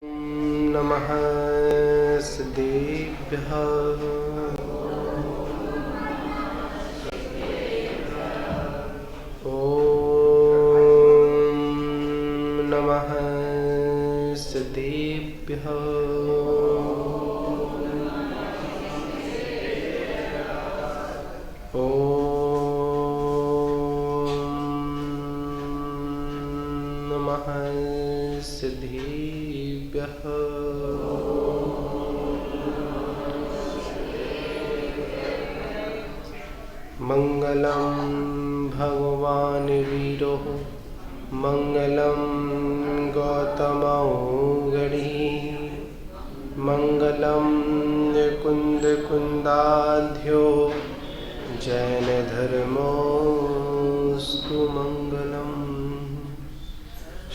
नमः सिद्धेभ्यः। ॐ नमः सिद्धेभ्यः। ॐ नमः सिद्धेभ्यः। मंगलम भगवान वीरो मंगलम गौतमौगणी मंगलम कुंद कुंदाध्यो जैन धर्मोस्तु मंगलम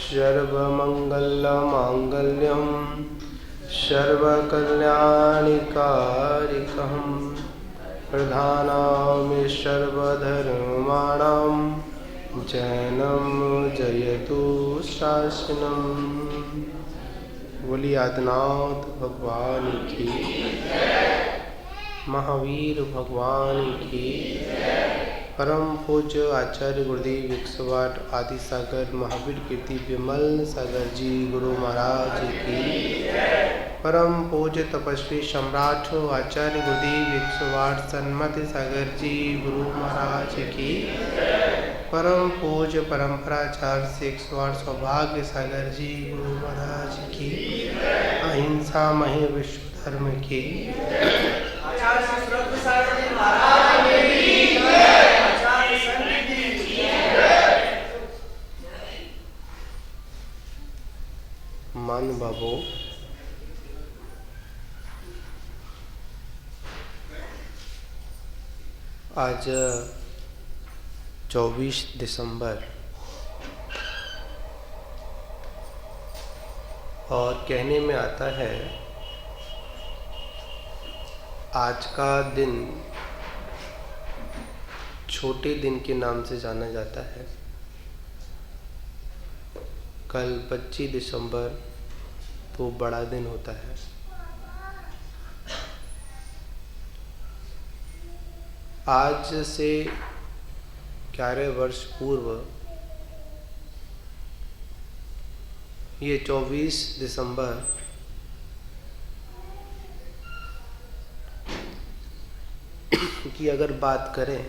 सर्वमंगलमांगल्यम सर्वकल्याणिकारिकम् प्रधानामि सर्वधर्माणां जैनम जयतु शासनम। बोलिए आदिनाथ भगवान की, महावीर भगवान की, परम पूज्य आचार्य गुरुदेव 108 आदि सागर महावीर कीर्ति विमल सागर जी गुरु महाराज की, परम पूज्य तपस्वी सम्राट आचार्य गुरुदेव 108 सन्मति सागर जी गुरु महाराज की, परम पूज्य परंपराचार्य से 108 सौभाग्य सागर जी गुरु महाराज की, अहिंसा मही विश्व धर्म की। मान बाबू, आज 24 दिसंबर और कहने में आता है आज का दिन छोटे दिन के नाम से जाना जाता है। कल 25 दिसंबर तो बड़ा दिन होता है। आज से 11 वर्ष पूर्व ये 24 दिसंबर की अगर बात करें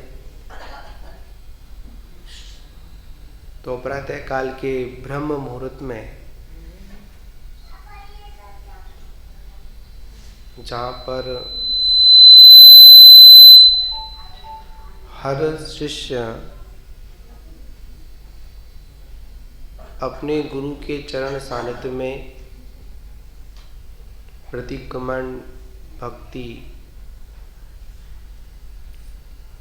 तो प्रातः काल के ब्रह्म मुहूर्त में, जहाँ पर हर शिष्य अपने गुरु के चरण सानिध्य में प्रतिक्रमण भक्ति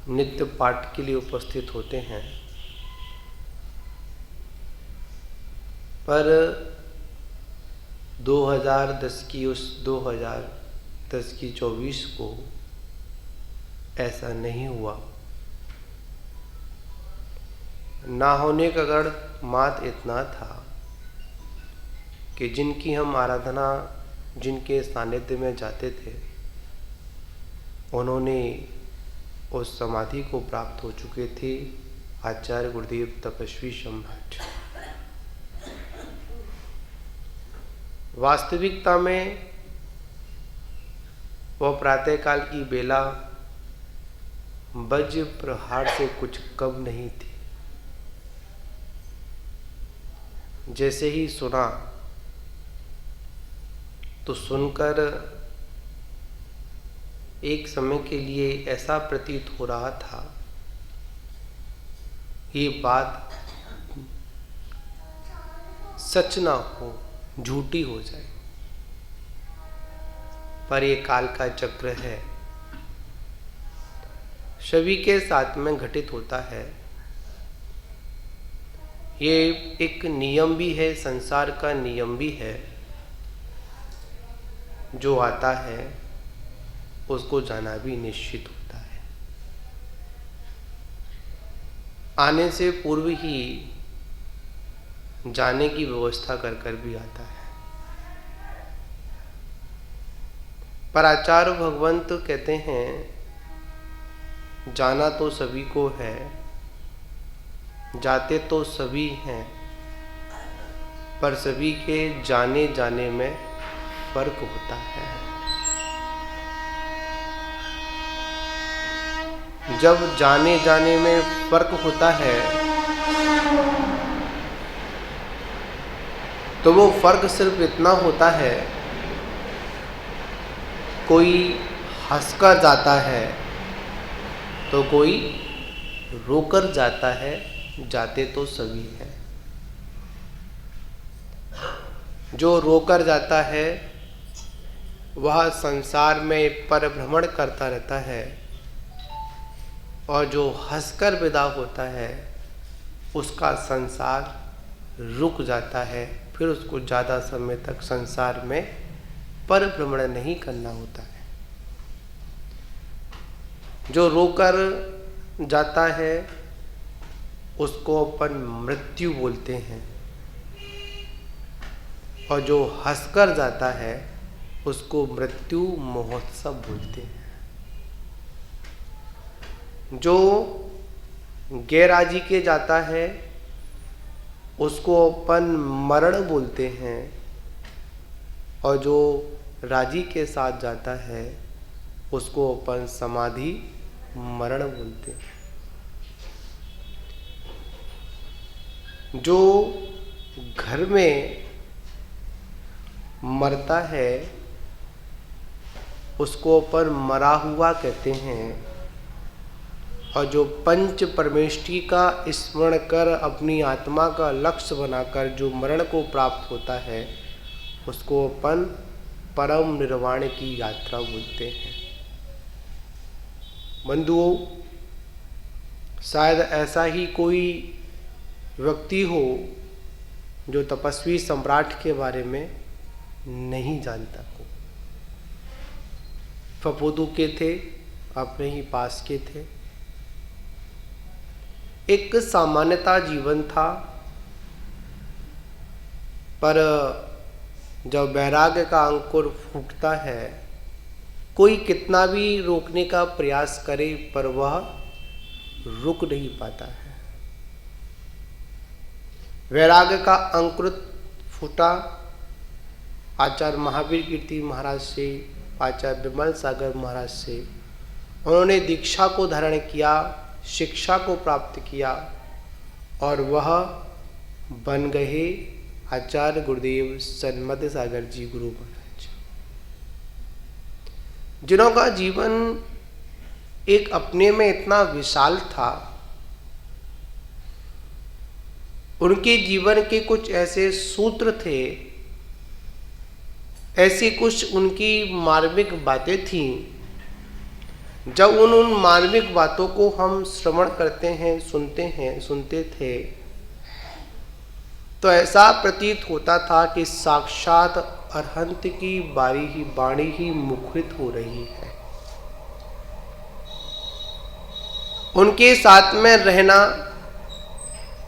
नित्य पाठ के लिए उपस्थित होते हैं, पर 2010 की 24 को ऐसा नहीं हुआ। ना होने का गढ़ मात इतना था कि जिनकी हम आराधना, जिनके सानिध्य में जाते थे, उन्होंने उस समाधि को प्राप्त हो चुके थे, आचार्य गुरुदेव तपस्वी सम्राट। वास्तविकता में वह प्रातःकाल की बेला वज्र प्रहार से कुछ कम नहीं थी। जैसे ही सुना तो सुनकर एक समय के लिए ऐसा प्रतीत हो रहा था ये बात सच ना हो, झूठी हो जाए, पर ये काल का चक्र है, सभी के साथ में घटित होता है। ये एक नियम भी है, संसार का नियम भी है। जो आता है उसको जाना भी निश्चित होता है। आने से पूर्व ही जाने की व्यवस्था कर कर भी आता है। पर आचार्य भगवंत कहते हैं जाना तो सभी को है, जाते तो सभी हैं, पर सभी के जाने जाने में फर्क होता है। जब जाने जाने में फर्क होता है तो वो फर्क सिर्फ इतना होता है, कोई हंसकर जाता है तो कोई रोकर जाता है, जाते तो सभी हैं। जो रोकर जाता है वह संसार में परिभ्रमण करता रहता है, और जो हंसकर विदा होता है उसका संसार रुक जाता है, फिर उसको ज़्यादा समय तक संसार में परिभ्रमण नहीं करना होता है। जो रोकर जाता है उसको अपन मृत्यु बोलते हैं, और जो हंसकर जाता है उसको मृत्यु महोत्सव बोलते हैं। जो गैरराजी के जाता है उसको अपन मरण बोलते हैं, और जो राजी के साथ जाता है उसको अपन समाधि मरण बोलते हैं। जो घर में मरता है उसको अपन मरा हुआ कहते हैं, और जो पंच परमेष्ठी का स्मरण कर अपनी आत्मा का लक्ष्य बनाकर जो मरण को प्राप्त होता है उसको अपन परम निर्वाण की यात्रा बोलते हैं। बंधुओं, शायद ऐसा ही कोई व्यक्ति हो जो तपस्वी सम्राट के बारे में नहीं जानता हो। फपोदू के थे, अपने ही पास के थे, एक सामान्यता जीवन था, पर जब वैराग्य का अंकुर फूटता है कोई कितना भी रोकने का प्रयास करे पर वह रुक नहीं पाता है। वैराग्य का अंकुर फूटा आचार्य महावीर कीर्ति महाराज से, आचार्य विमल सागर महाराज से। उन्होंने दीक्षा को धारण किया, शिक्षा को प्राप्त किया, और वह बन गए आचार्य गुरुदेव सन्मति सागर जी गुरु महाराज, जिन्हों का जीवन एक अपने में इतना विशाल था। उनके जीवन के कुछ ऐसे सूत्र थे, ऐसी कुछ उनकी मार्मिक बातें थीं, जब उन मार्मिक बातों को हम श्रवण करते हैं, सुनते थे, तो ऐसा प्रतीत होता था कि साक्षात अरहंत की वाणी ही मुखरित हो रही है। उनके साथ में रहना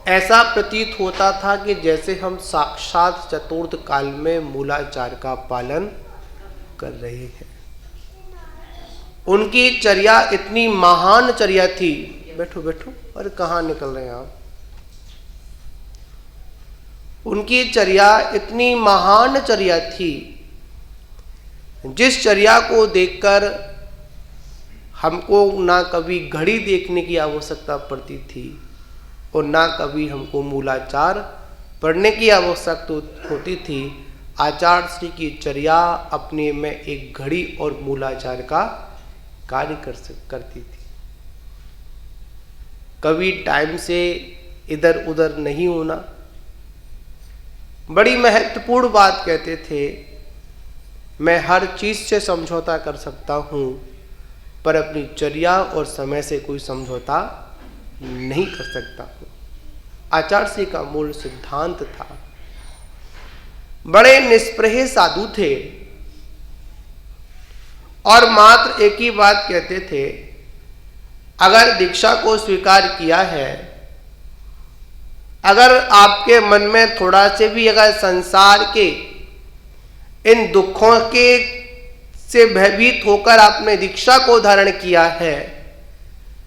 ऐसा प्रतीत होता था कि जैसे हम साक्षात चतुर्थ काल में मूलाचार का पालन कर रहे हैं। उनकी चर्या इतनी महान चर्या थी। बैठो बैठो, अरे कहाँ निकल रहे हैं आप। उनकी चर्या इतनी महान चर्या थी, जिस चर्या को देखकर हमको ना कभी घड़ी देखने की आवश्यकता पड़ती थी और ना कभी हमको मूलाचार पढ़ने की आवश्यकता होती थी। आचार्य श्री की चर्या अपने में एक घड़ी और मूलाचार का कार्य करती थी। कभी टाइम से इधर उधर नहीं होना। बड़ी महत्वपूर्ण बात कहते थे, मैं हर चीज से समझौता कर सकता हूं, पर अपनी चर्या और समय से कोई समझौता नहीं कर सकता हूं। आचार्य श्री का मूल सिद्धांत था। बड़े निष्प्रह साधु थे और मात्र एक ही बात कहते थे, अगर दीक्षा को स्वीकार किया है, अगर आपके मन में थोड़ा से भी अगर संसार के इन दुखों के से भयभीत होकर आपने दीक्षा को धारण किया है,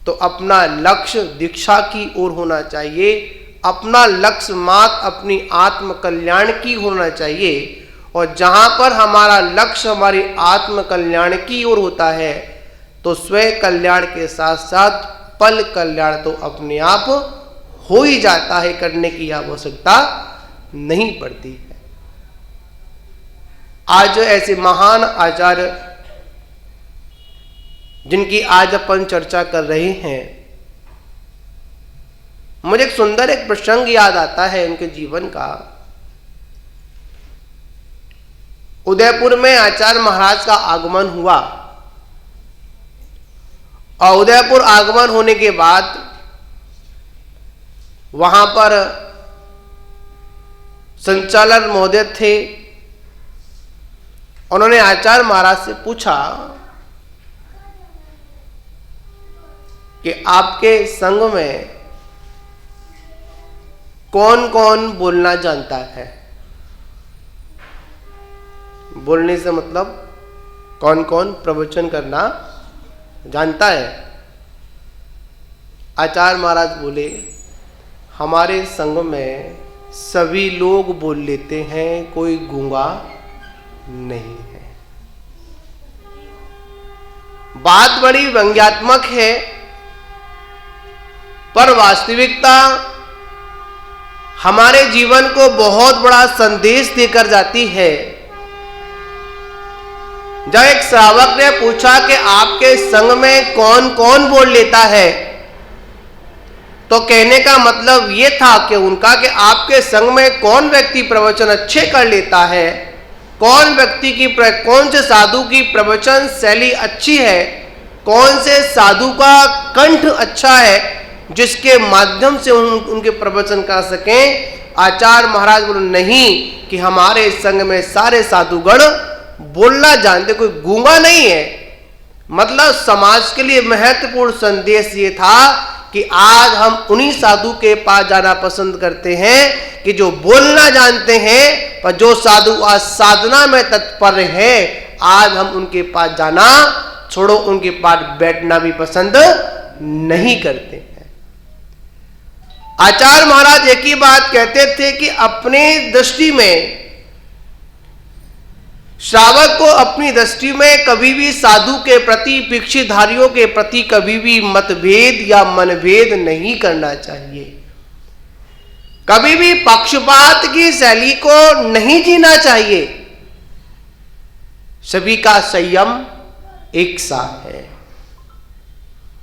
तो अपना लक्ष्य दीक्षा की ओर होना चाहिए। अपना लक्ष्य मात्र अपनी आत्म कल्याण की होना चाहिए। और जहां पर हमारा लक्ष्य हमारी आत्म कल्याण की ओर होता है, तो स्वयं कल्याण के साथ साथ पल कल्याण तो अपने आप हो ही जाता है, करने की आवश्यकता नहीं पड़ती है। आज ऐसे महान आचार्य जिनकी आज अपन चर्चा कर रहे हैं, मुझे एक सुंदर एक प्रसंग याद आता है उनके जीवन का। उदयपुर में आचार्य महाराज का आगमन हुआ और उदयपुर आगमन होने के बाद वहां पर संचालक महोदय थे। उन्होंने आचार्य महाराज से पूछा कि आपके संघ में कौन कौन बोलना जानता है। बोलने से मतलब कौन कौन प्रवचन करना जानता है। आचार्य महाराज बोले, हमारे संघ में सभी लोग बोल लेते हैं, कोई गूंगा नहीं है। बात बड़ी व्यंग्यात्मक है, पर वास्तविकता हमारे जीवन को बहुत बड़ा संदेश देकर जाती है। जब एक श्रावक ने पूछा कि आपके संघ में कौन कौन बोल लेता है, तो कहने का मतलब यह था कि उनका कि आपके संघ में कौन व्यक्ति प्रवचन अच्छे कर लेता है, कौन व्यक्ति की कौन से साधु की प्रवचन शैली अच्छी है, कौन से साधु का कंठ अच्छा है जिसके माध्यम से उनके प्रवचन कर सकें। आचार्य महाराज बोले, नहीं, कि हमारे संघ में सारे साधुगण बोलना जानते, कोई गूंगा नहीं है। मतलब समाज के लिए महत्वपूर्ण संदेश ये था कि आज हम उन्हीं साधु के पास जाना पसंद करते हैं कि जो बोलना जानते हैं, पर जो साधु आज साधना में तत्पर हैं, आज हम उनके पास जाना छोड़ो, उनके पास बैठना भी पसंद नहीं करते हैं। आचार्य महाराज एक ही बात कहते थे कि अपनी दृष्टि में, श्रावक को अपनी दृष्टि में कभी भी साधु के प्रति, भिक्षुधारियों के प्रति कभी भी मतभेद या मनभेद नहीं करना चाहिए। कभी भी पक्षपात की शैली को नहीं जीना चाहिए। सभी का संयम एक सा है।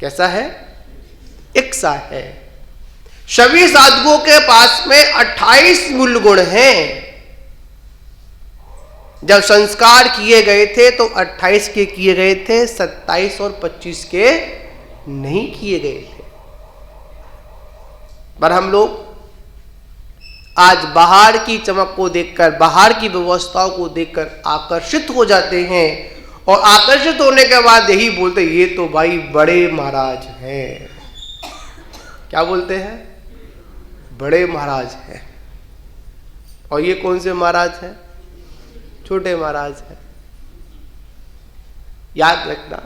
कैसा है? एक सा है। सभी साधुओं के पास में 28 मूल गुण हैं। जब संस्कार किए गए थे तो 28 के किए गए थे, 27 और 25 के नहीं किए गए थे। पर हम लोग आज बाहर की चमक को देखकर, बाहर की व्यवस्थाओं को देखकर आकर्षित हो जाते हैं, और आकर्षित होने के बाद यही बोलते, ये तो भाई बड़े महाराज हैं। क्या बोलते हैं? बड़े महाराज हैं। और ये कौन से महाराज हैं? छोटे महाराज हैं। याद रखना,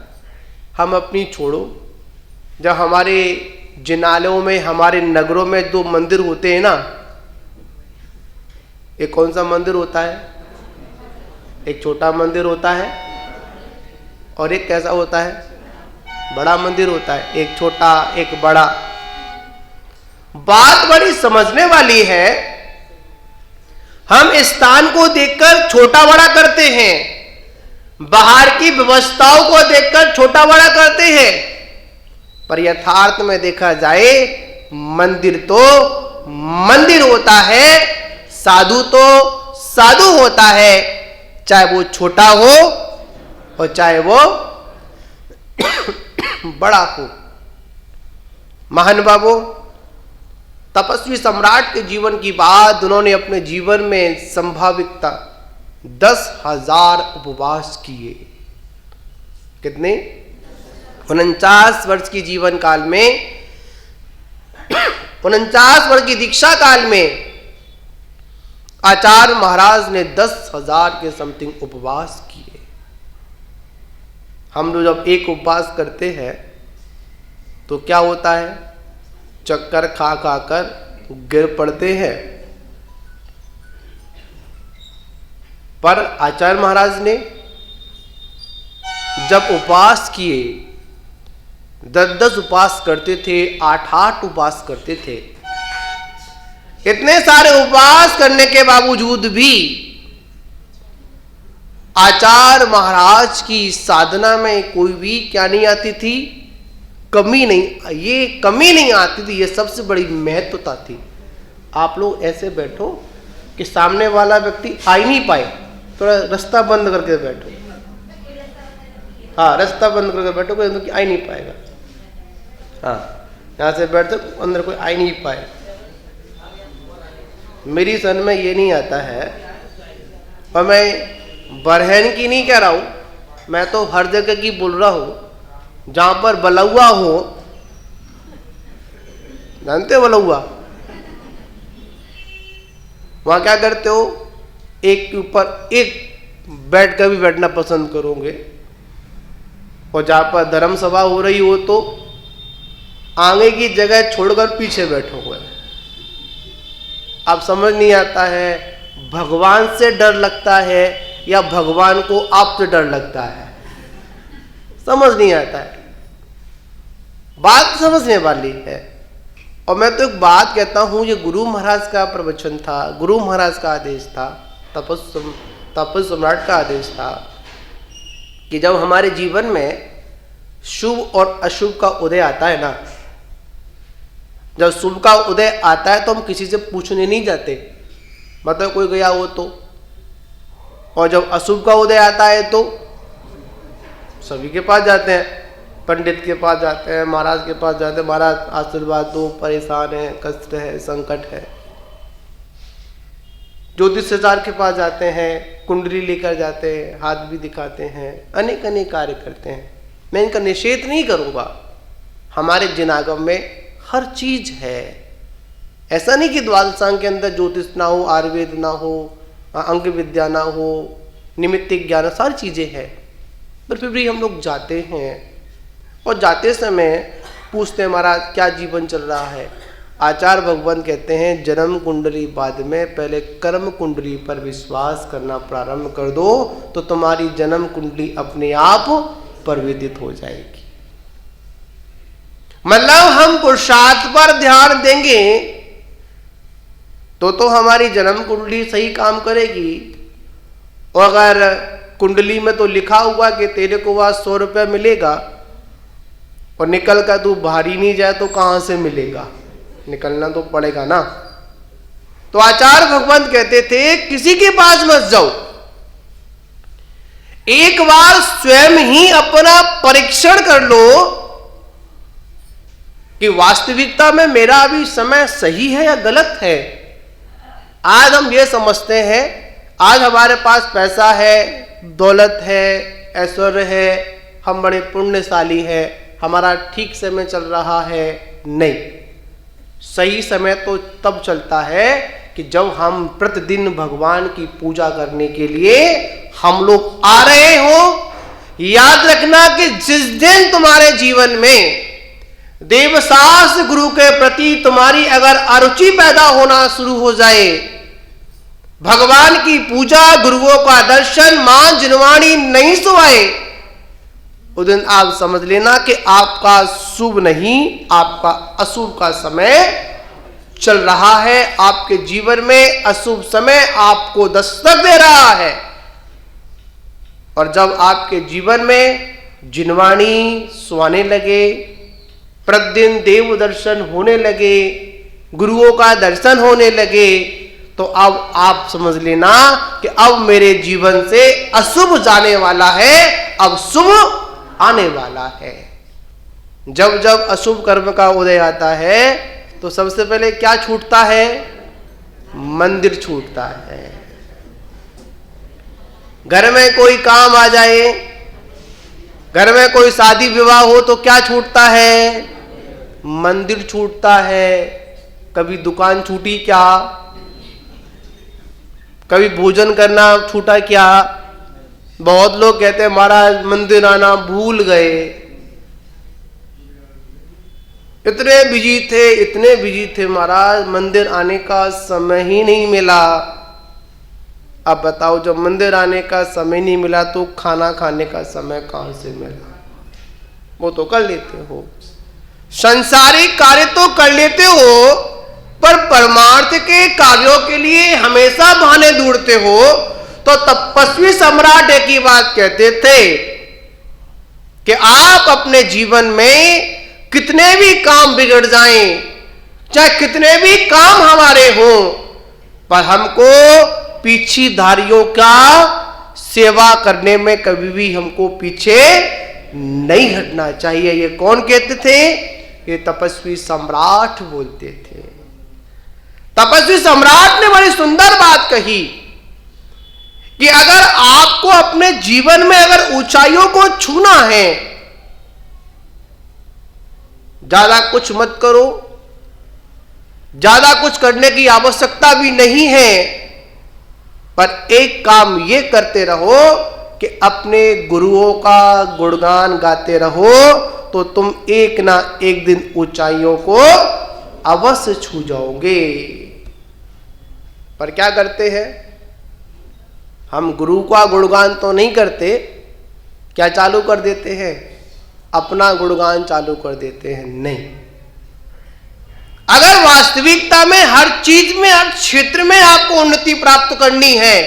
हम अपनी छोड़ो, जब हमारे जिनालों में, हमारे नगरों में 2 मंदिर होते हैं ना, एक कौन सा मंदिर होता है? एक छोटा मंदिर होता है और एक कैसा होता है? बड़ा मंदिर होता है। एक छोटा एक बड़ा। बात बड़ी समझने वाली है। हम स्थान को देखकर छोटा बड़ा करते हैं, बाहर की व्यवस्थाओं को देखकर छोटा बड़ा करते हैं, पर यथार्थ में देखा जाए मंदिर तो मंदिर होता है, साधु तो साधु होता है, चाहे वो छोटा हो और चाहे वो बड़ा हो। महानुभावों, तपस्वी सम्राट के जीवन की बात, उन्होंने अपने जीवन में संभाविकता 10,000 उपवास किए। कितने? 49 वर्ष की जीवन काल में, 49 वर्ष की दीक्षा काल में आचार्य महाराज ने 10,000 के समथिंग उपवास किए। हम लोग जब एक उपवास करते हैं तो क्या होता है, चक्कर खा खा कर गिर पड़ते हैं। पर आचार्य महाराज ने जब उपवास किए, 10-10 उपवास करते थे, 8-8 उपवास करते थे, इतने सारे उपवास करने के बावजूद भी आचार्य महाराज की साधना में कोई भी क्या नहीं आती थी, कमी नहीं, ये कमी नहीं आती थी। ये सबसे बड़ी महत्वता थी। आप लोग ऐसे बैठो कि सामने वाला व्यक्ति आ ही नहीं पाए, थोड़ा रास्ता बंद करके बैठो। हाँ, रास्ता बंद करके बैठो, कोई अंदर आ ही नहीं पाएगा। हाँ, यहाँ से बैठो, अंदर कोई आ ही नहीं पाए। मेरी सन में ये नहीं आता है, और मैं बरहन की नहीं कह रहा हूँ, मैं तो हर जगह की बोल रहा हूँ। जहां पर बलौआ हो, जानते हो बलौआ, वहां क्या करते हो, एक के ऊपर एक बैठ कर भी बैठना पसंद करोगे। और जहां पर धर्म सभा हो रही हो तो आगे की जगह छोड़कर पीछे बैठोगे। अब समझ नहीं आता है, भगवान से डर लगता है या भगवान को आपसे डर लगता है, समझ नहीं आता है। बात समझने वाली है। और मैं तो एक बात कहता हूं, ये गुरु महाराज का प्रवचन था, गुरु महाराज का आदेश था, तपस्वी सम्राट का आदेश था कि जब हमारे जीवन में शुभ और अशुभ का उदय आता है ना, जब शुभ का उदय आता है तो हम किसी से पूछने नहीं जाते, मतलब कोई गया हो तो। और जब अशुभ का उदय आता है तो सभी के पास जाते हैं, पंडित के पास जाते हैं, महाराज के पास जाते हैं, महाराज आशीर्वाद दो, परेशान है, कष्ट है, संकट है। ज्योतिषाचार्य के पास जाते हैं, कुंडली लेकर जाते हैं, हाथ भी दिखाते हैं, अनेक अनेक कार्य करते हैं। मैं इनका निषेध नहीं करूंगा, हमारे जिनागम में हर चीज है। ऐसा नहीं कि द्वादशांग के अंदर ज्योतिष ना हो, आयुर्वेद ना हो, अंग विद्या ना हो, निमित्तिक ज्ञान, सारी चीजें हैं। पर फिर भी हम लोग जाते हैं और जाते समय पूछते हैं, महाराज क्या जीवन चल रहा है। आचार्य भगवान कहते हैं, जन्म कुंडली बाद में पहले कर्म कुंडली पर विश्वास करना प्रारंभ कर दो तो तुम्हारी जन्म कुंडली अपने आप परिवर्तित हो जाएगी। मतलब हम पुरुषार्थ पर ध्यान देंगे तो हमारी जन्म कुंडली सही काम करेगी। और अगर कुंडली में तो लिखा हुआ कि तेरे को वह 100 रुपया मिलेगा और निकल कर तू बाहर ही नहीं जाए तो कहां से मिलेगा, निकलना तो पड़ेगा ना। तो आचार्य भगवान कहते थे किसी के पास मत जाओ, एक बार स्वयं ही अपना परीक्षण कर लो कि वास्तविकता में मेरा अभी समय सही है या गलत है। आज हम ये समझते हैं, आज हमारे पास पैसा है, दौलत है, ऐश्वर्य है, हम बड़े पुण्यशाली हैं, हमारा ठीक समय चल रहा है। नहीं, सही समय तो तब चलता है कि जब हम प्रतिदिन भगवान की पूजा करने के लिए हम लोग आ रहे हो। याद रखना कि जिस दिन तुम्हारे जीवन में देवशास्त्र गुरु के प्रति तुम्हारी अगर अरुचि पैदा होना शुरू हो जाए, भगवान की पूजा, गुरुओं का दर्शन, मां जिनवाणी नहीं सुहाए, उस दिन आप समझ लेना कि आपका शुभ नहीं, आपका अशुभ का समय चल रहा है। आपके जीवन में अशुभ समय आपको दस्तक दे रहा है। और जब आपके जीवन में जिनवाणी सुहाने लगे, प्रतिदिन देव दर्शन होने लगे, गुरुओं का दर्शन होने लगे, तो अब आप समझ लेना कि अब मेरे जीवन से अशुभ जाने वाला है, अब शुभ आने वाला है। जब जब अशुभ कर्म का उदय आता है तो सबसे पहले क्या छूटता है? मंदिर छूटता है। घर में कोई काम आ जाए, घर में कोई शादी विवाह हो तो क्या छूटता है? मंदिर छूटता है। कभी दुकान छूटी क्या? कभी भोजन करना छूटा क्या? बहुत लोग कहते हैं महाराज मंदिर आना भूल गए, इतने बिजी थे महाराज, मंदिर आने का समय ही नहीं मिला। अब बताओ, जब मंदिर आने का समय नहीं मिला तो खाना खाने का समय कहां से मिला? वो तो कर लेते हो, संसारिक कार्य तो कर लेते हो, पर परमार्थ के कार्यों के लिए हमेशा बहाने ढूंढते हो। तो तपस्वी सम्राट एक ही बात कहते थे कि आप अपने जीवन में कितने भी काम बिगड़ जाएं, चाहे कितने भी काम हमारे हों, पर हमको पीछीधारियों का सेवा करने में कभी भी हमको पीछे नहीं हटना चाहिए। ये कौन कहते थे? ये तपस्वी सम्राट बोलते थे। तपस्वी सम्राट ने बड़ी सुंदर बात कही कि अगर आपको अपने जीवन में अगर ऊंचाइयों को छूना है, ज्यादा कुछ मत करो, ज्यादा कुछ करने की आवश्यकता भी नहीं है, पर एक काम ये करते रहो कि अपने गुरुओं का गुणगान गाते रहो, तो तुम एक ना एक दिन ऊंचाइयों को अवश्य छू जाओगे। पर क्या करते हैं हम? गुरु का गुणगान तो नहीं करते, क्या चालू कर देते हैं? अपना गुणगान चालू कर देते हैं। नहीं, अगर वास्तविकता में हर चीज में, हर क्षेत्र में आपको उन्नति प्राप्त करनी है,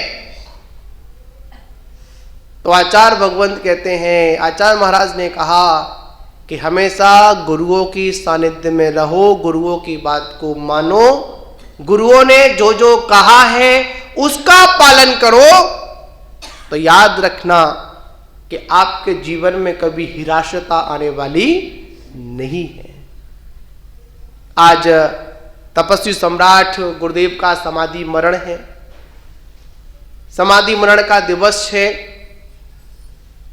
तो आचार्य भगवंत कहते हैं, आचार्य महाराज ने कहा कि हमेशा गुरुओं की सानिध्य में रहो, गुरुओं की बात को मानो, गुरुओं ने जो जो कहा है उसका पालन करो, तो याद रखना कि आपके जीवन में कभी निराशा आने वाली नहीं है। आज तपस्वी सम्राट गुरुदेव का समाधि मरण है, समाधि मरण का दिवस है।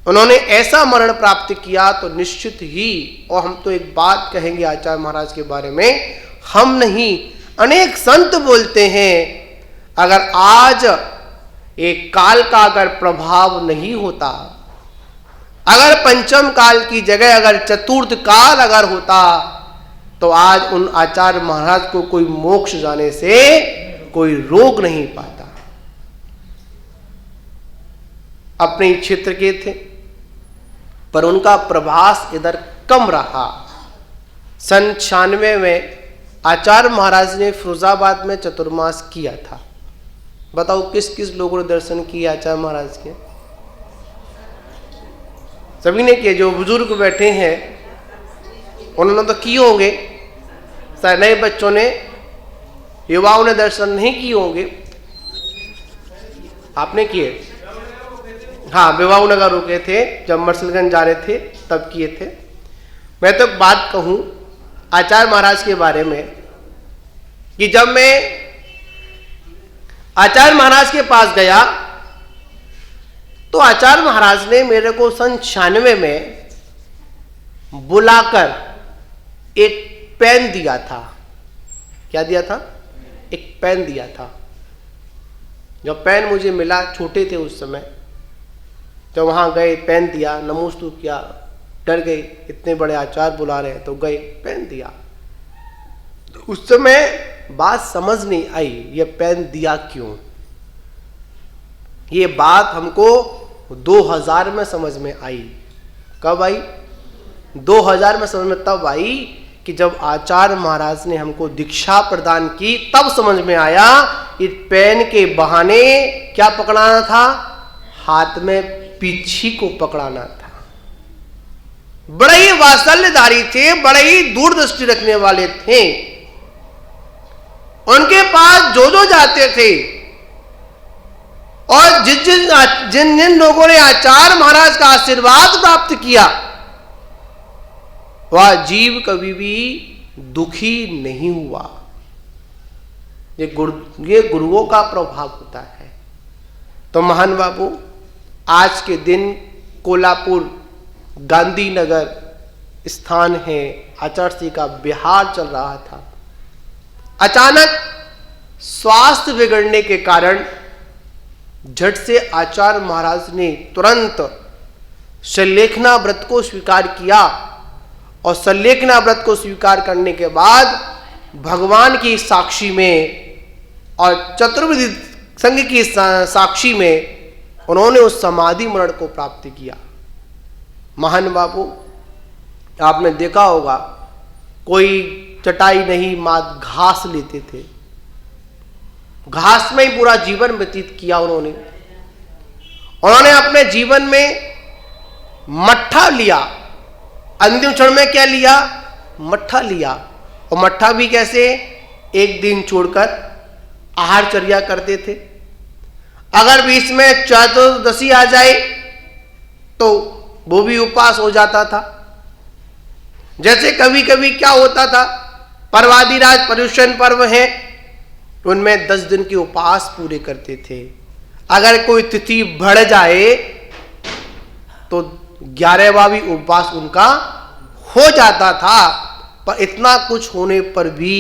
उन्होंने ऐसा मरण प्राप्त किया तो निश्चित ही, और हम तो एक बात कहेंगे आचार्य महाराज के बारे में, हम नहीं अनेक संत बोलते हैं, अगर आज एक काल का अगर प्रभाव नहीं होता, अगर पंचम काल की जगह अगर चतुर्थ काल अगर होता, तो आज उन आचार्य महाराज को कोई मोक्ष जाने से कोई रोक नहीं पाता। अपने ही क्षेत्र के थे, पर उनका प्रभास इधर कम रहा। सन 96 में आचार्य महाराज ने फिरोजाबाद में चतुर्मास किया था। बताओ किस किस लोगों ने दर्शन किए आचार्य महाराज के? सभी ने किए। जो बुजुर्ग बैठे हैं उन्होंने तो किए होंगे, शायद नए बच्चों ने, युवाओं ने दर्शन नहीं किए होंगे। आपने किए? हाँ, बेवाऊ नगर रुके थे, जब मरसलगंज जा रहे थे तब किए थे। मैं तो बात कहूं आचार्य महाराज के बारे में कि जब मैं आचार्य महाराज के पास गया तो आचार्य महाराज ने मेरे को सन 96 में बुलाकर एक पेन दिया था। क्या दिया था? एक पेन दिया था। जब पेन मुझे मिला, छोटे थे उस समय, तो वहां गए, पेन दिया, नमोस्तु किया, डर गए, इतने बड़े आचार्य बुला रहे हैं, तो गए, पेन दिया। तो उस समय बात समझ नहीं आई, ये पेन दिया क्यों। ये बात हमको 2000 में समझ में आई। कब आई? 2000 में समझ में तब आई कि जब आचार्य महाराज ने हमको दीक्षा प्रदान की, तब समझ में आया इस पेन के बहाने क्या पकड़ाना था? हाथ में पीछी को पकड़ाना था। बड़े ही वात्सल्यधारी थे, बड़े ही दूरदृष्टि रखने वाले थे। उनके पास जो जो जाते थे और जिन जिन लोगों ने आचार्य महाराज का आशीर्वाद प्राप्त किया, वह जीव कभी भी दुखी नहीं हुआ। ये गुरुओं का प्रभाव होता है। तो महान बाबू, आज के दिन कोल्हापुर गांधीनगर स्थान है, आचार्य श्री का बिहार चल रहा था। अचानक स्वास्थ्य बिगड़ने के कारण झट से आचार्य महाराज ने तुरंत संलेखना व्रत को स्वीकार किया और संलेखना व्रत को स्वीकार करने के बाद भगवान की साक्षी में और चतुर्विधि संघ की साक्षी में उन्होंने उस समाधि मरण को प्राप्त किया। महान बाबू, आपने देखा होगा कोई चटाई नहीं मात घास लेते थे, घास में ही पूरा जीवन व्यतीत किया उन्होंने अपने जीवन में मट्ठा लिया। अंतिम क्षण में क्या लिया? मट्ठा लिया। और मट्ठा भी कैसे? एक दिन छोड़कर आहारचर्या करते थे। अगर बीच में चतुर्दशी आ जाए तो वो भी उपवास हो जाता था। जैसे कभी कभी क्या होता था, पर्वादिराज पर्युषण पर्व है, उनमें 10 दिन के उपवास पूरे करते थे। अगर कोई तिथि बढ़ जाए तो 11वां भी उपवास उनका हो जाता था। पर इतना कुछ होने पर भी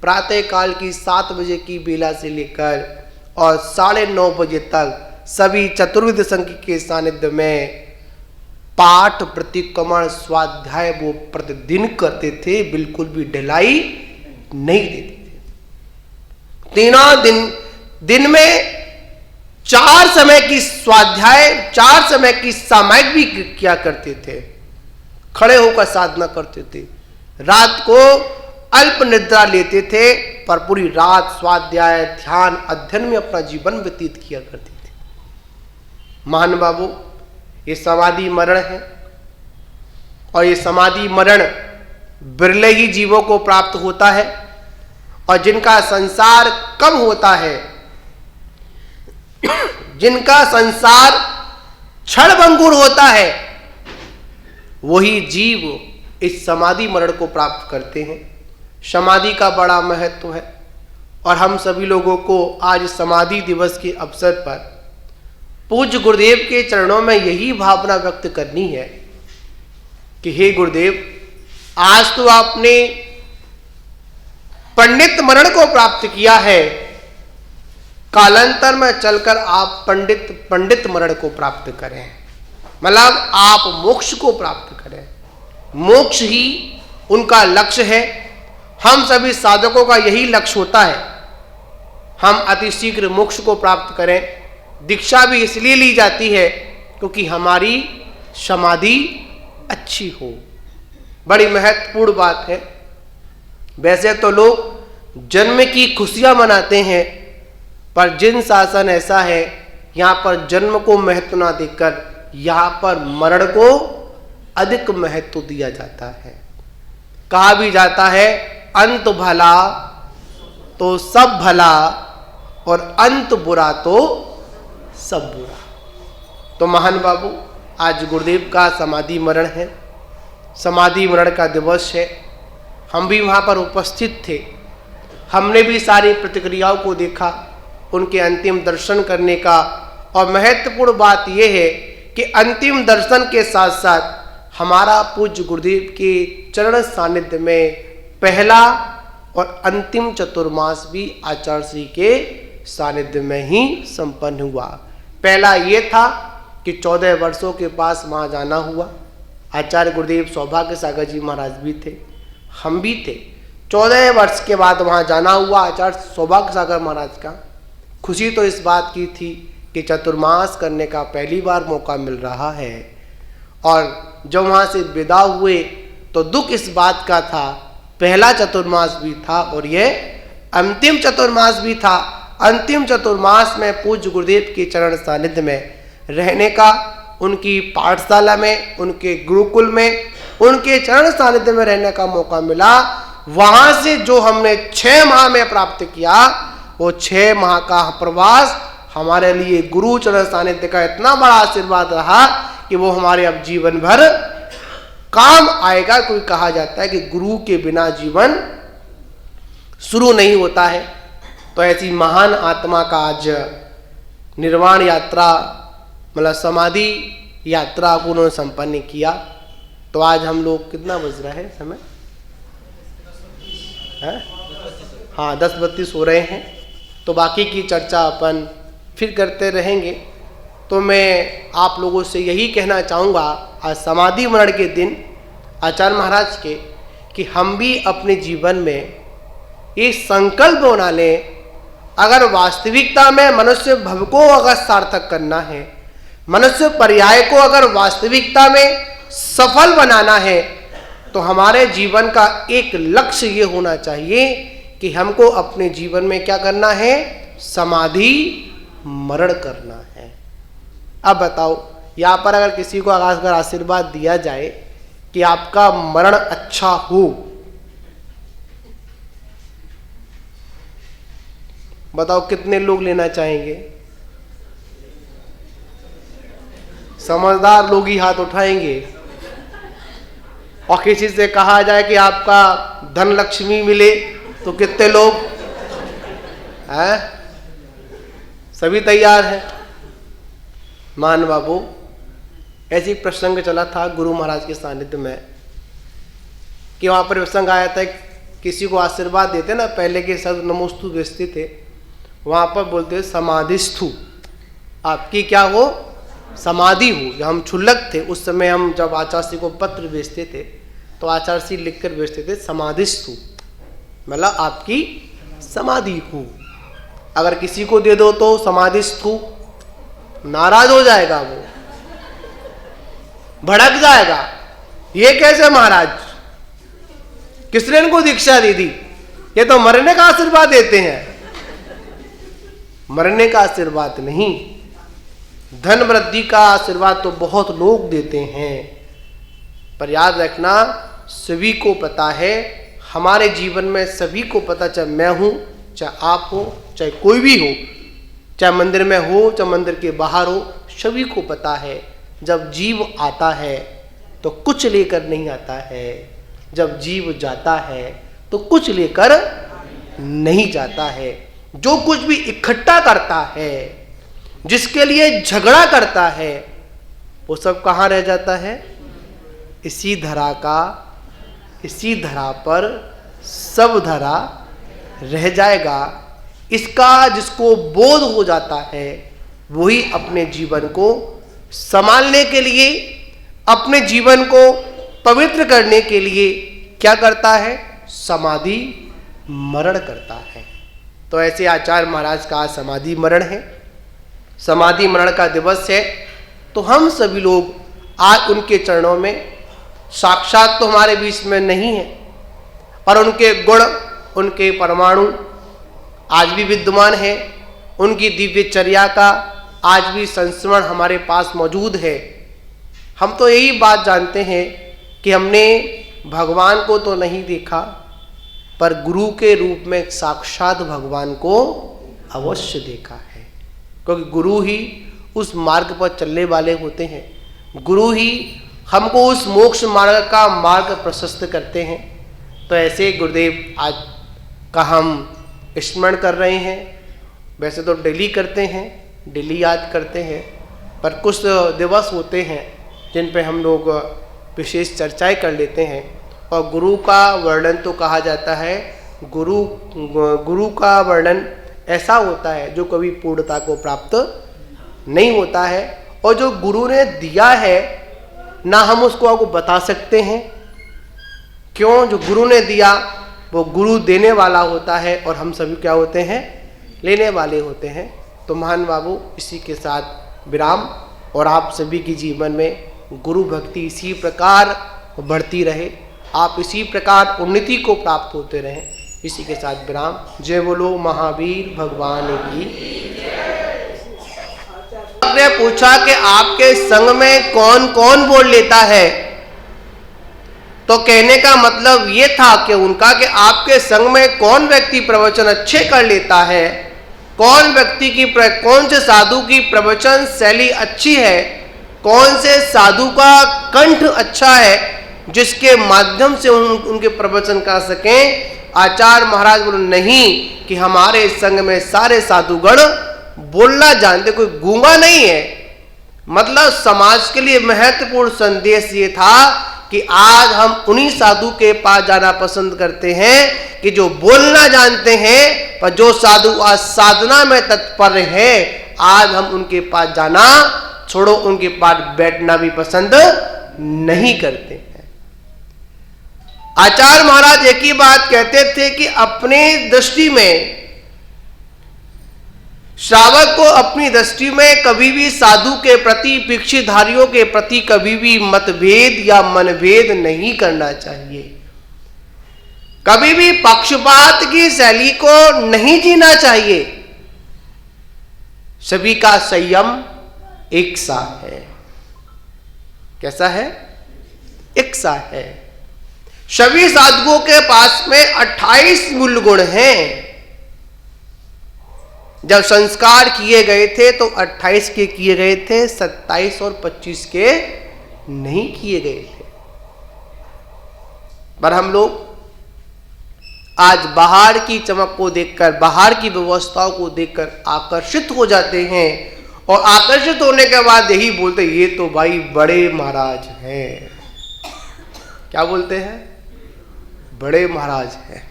प्रातः काल की 7 बजे की बेला से लेकर और 9:30 बजे तक सभी चतुर्विध संघ के सानिध्य में पाठ प्रतिक्रमण स्वाध्याय वो प्रतिदिन करते थे, बिल्कुल भी ढिलाई नहीं देते थे। तीनों दिन में 4 समय की स्वाध्याय, 4 समय की सामायिक भी किया करते थे। खड़े होकर साधना करते थे। रात को अल्प निद्रा लेते थे पर पूरी रात स्वाध्याय ध्यान अध्ययन में अपना जीवन व्यतीत किया करते थे। महान बाबू, ये समाधि मरण है और ये समाधि मरण बिरले ही जीवों को प्राप्त होता है और जिनका संसार कम होता है, जिनका संसार क्षणभंगुर होता है, वही जीव इस समाधि मरण को प्राप्त करते हैं। समाधि का बड़ा महत्व है और हम सभी लोगों को आज समाधि दिवस के अवसर पर पूज्य गुरुदेव के चरणों में यही भावना व्यक्त करनी है कि हे गुरुदेव, आज तो आपने पंडित मरण को प्राप्त किया है, कालांतर में चलकर आप पंडित मरण को प्राप्त करें, मतलब आप मोक्ष को प्राप्त करें। मोक्ष ही उनका लक्ष्य है। हम सभी साधकों का यही लक्ष्य होता है, हम अति शीघ्र मोक्ष को प्राप्त करें। दीक्षा भी इसलिए ली जाती है क्योंकि हमारी समाधि अच्छी हो। बड़ी महत्वपूर्ण बात है। वैसे तो लोग जन्म की खुशियां मनाते हैं, पर जिन शासन ऐसा है, यहाँ पर जन्म को महत्व ना देकर यहाँ पर मरण को अधिक महत्व दिया जाता है। कहा भी जाता है, अंत भला तो सब भला और अंत बुरा तो सब बुरा। तो महान बाबू, आज गुरुदेव का समाधि मरण है, समाधि मरण का दिवस है। हम भी वहाँ पर उपस्थित थे। हमने भी सारी प्रतिक्रियाओं को देखा, उनके अंतिम दर्शन करने का। और महत्वपूर्ण बात यह है कि अंतिम दर्शन के साथ साथ हमारा पूज्य गुरुदेव के चरण सानिध्य में पहला और अंतिम चतुर्मास भी आचार्य श्री के सानिध्य में ही संपन्न हुआ। पहला ये था कि 14 वर्षों के पास वहाँ जाना हुआ। आचार्य गुरुदेव सौभाग्य सागर जी महाराज भी थे, हम भी थे। 14 वर्ष के बाद वहाँ जाना हुआ आचार्य सौभाग्य सागर महाराज का। खुशी तो इस बात की थी कि चतुर्मास करने का पहली बार मौका मिल रहा है। और जब वहाँ से विदा हुए तो दुख इस बात का था, पहला चतुर्मास भी था और यह अंतिम चतुर्मास भी था। अंतिम चतुर्मास में पूज्य गुरुदेव के चरण सानिध्य में रहने का, उनकी पाठशाला में, उनके गुरुकुल में, उनके चरण सानिध्य में रहने का मौका मिला। वहाँ से जो हमने 6 माह में प्राप्त किया, वो 6 माह का प्रवास हमारे लिए गुरु चरण सानिध्य का इतना बड़ा आशीर्वाद रहा कि वो हमारे अब जीवन भर काम आएगा। कोई कहा जाता है कि गुरु के बिना जीवन शुरू नहीं होता है। तो ऐसी महान आत्मा का आज निर्वाण यात्रा, मतलब समाधि यात्रा को उन्होंने संपन्न किया। तो आज हम लोग, कितना बज रहा है समय है? हाँ, 10:32 हो रहे हैं। तो बाकी की चर्चा अपन फिर करते रहेंगे। तो मैं आप लोगों से यही कहना चाहूँगा आज समाधि मरण के दिन आचार्य महाराज के, कि हम भी अपने जीवन में ये संकल्प बना लें, अगर वास्तविकता में मनुष्य भव को अगर सार्थक करना है, मनुष्य पर्याय को अगर वास्तविकता में सफल बनाना है, तो हमारे जीवन का एक लक्ष्य ये होना चाहिए कि हमको अपने जीवन में क्या करना है, समाधि मरण करना है। अब बताओ, यहाँ पर अगर किसी को अगर आशीर्वाद दिया जाए कि आपका मरण अच्छा हो, बताओ कितने लोग लेना चाहेंगे? समझदार लोग ही हाथ उठाएंगे। और किसी से कहा जाए कि आपका धन लक्ष्मी मिले, तो कितने लोग हैं? सभी तैयार हैं। मान बाबू, ऐसी प्रसंग चला था गुरु महाराज के सानिध्य में कि वहां पर प्रसंग आया था, किसी को आशीर्वाद देते ना, पहले के शब्द नमोस्तु बेचते थे, वहां पर बोलते समाधिस्थु, आपकी क्या हो, समाधि हो। जब हम क्षुल्लक थे उस समय, हम जब आचार्य को पत्र भेजते थे तो आचार्य लिखकर भेजते थे समाधिस्थु, मतलब आपकी समाधि हो। अगर किसी को दे दो तो समाधिस्थु, नाराज हो जाएगा, वो भड़क जाएगा। ये कैसे महाराज, किसने इनको दीक्षा दे दी? ये तो मरने का आशीर्वाद देते हैं। मरने का आशीर्वाद नहीं, धन वृद्धि का आशीर्वाद तो बहुत लोग देते हैं। पर याद रखना, सभी को पता है, हमारे जीवन में सभी को पता, चाहे मैं हूं, चाहे आप हो, चाहे कोई भी हो, चाहे मंदिर में हो, चाहे मंदिर के बाहर हो, सभी को पता है जब जीव आता है तो कुछ लेकर नहीं आता है, जब जीव जाता है तो कुछ लेकर नहीं जाता है। जो कुछ भी इकट्ठा करता है, जिसके लिए झगड़ा करता है, वो सब कहाँ रह जाता है? इसी धरा का, इसी धरा पर सब धरा रह जाएगा। इसका जिसको बोध हो जाता है, वही अपने जीवन को संभालने के लिए, अपने जीवन को पवित्र करने के लिए क्या करता है? समाधि मरण करता है। तो ऐसे आचार्य महाराज का आज समाधि मरण है, समाधि मरण का दिवस है। तो हम सभी लोग आज उनके चरणों में, साक्षात तो हमारे बीच में नहीं है, और उनके गुण, उनके परमाणु आज भी विद्यमान है, उनकी दिव्य चर्या का आज भी संस्मरण हमारे पास मौजूद है। हम तो यही बात जानते हैं कि हमने भगवान को तो नहीं देखा, पर गुरु के रूप में साक्षात भगवान को अवश्य देखा है, क्योंकि गुरु ही उस मार्ग पर चलने वाले होते हैं। गुरु ही हमको उस मोक्ष मार्ग का मार्ग प्रशस्त करते हैं। तो ऐसे गुरुदेव आज का हम स्मरण कर रहे हैं। वैसे तो डेली करते हैं, डेली याद करते हैं, पर कुछ दिवस होते हैं जिन पे हम लोग विशेष चर्चाएं कर लेते हैं। और गुरु का वर्णन तो कहा जाता है, गुरु का वर्णन ऐसा होता है जो कभी पूर्णता को प्राप्त नहीं होता है, और जो गुरु ने दिया है ना हम उसको आपको बता सकते हैं। क्यों? जो गुरु ने दिया वो गुरु देने वाला होता है, और हम सभी क्या होते हैं? लेने वाले होते हैं। तो महान बाबू, इसी के साथ विराम, और आप सभी के जीवन में गुरु भक्ति इसी प्रकार बढ़ती रहे, आप इसी प्रकार उन्नति को प्राप्त होते रहें। इसी के साथ विराम। जय बोलो महावीर भगवान की। आपने पूछा कि आपके संग में कौन कौन बोल लेता है, तो कहने का मतलब ये था कि उनका कि आपके संग में कौन व्यक्ति प्रवचन अच्छे कर लेता है, कौन व्यक्ति की कौन से साधु की प्रवचन शैली अच्छी है, कौन से साधु का कंठ अच्छा है जिसके माध्यम से उनके प्रवचन कर सकें। आचार्य महाराज बोले नहीं, कि हमारे संग में सारे साधुगण बोलना जानते, कोई गूंगा नहीं है। मतलब समाज के लिए महत्वपूर्ण संदेश ये था कि आज हम उन्हीं साधु के पास जाना पसंद करते हैं कि जो बोलना जानते हैं, पर जो साधु आज साधना में तत्पर है, आज हम उनके पास जाना छोड़ो, उनके पास बैठना भी पसंद नहीं करते हैं। आचार्य महाराज एक ही बात कहते थे कि अपने दृष्टि में, श्रावक को अपनी दृष्टि में कभी भी साधु के प्रति, भिक्षुधारियों के प्रति कभी भी मतभेद या मनभेद नहीं करना चाहिए। कभी भी पक्षपात की शैली को नहीं जीना चाहिए। सभी का संयम एक सा है। कैसा है? एक सा है। सभी साधुओं के पास में 28 मूल गुण हैं। जब संस्कार किए गए थे तो 28 के किए गए थे, 27 और 25 के नहीं किए गए थे। पर हम लोग आज बाहर की चमक को देखकर, बाहर की व्यवस्थाओं को देखकर आकर्षित हो जाते हैं और आकर्षित होने के बाद यही बोलते, ये तो भाई बड़े महाराज हैं। क्या बोलते हैं? बड़े महाराज हैं।